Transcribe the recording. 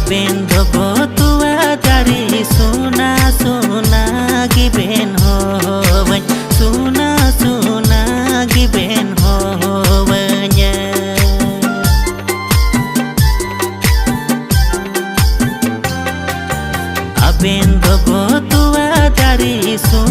Aben dogo tua dari suna suna giben howen suna suna giben howennya. Aben dogo tua dari suna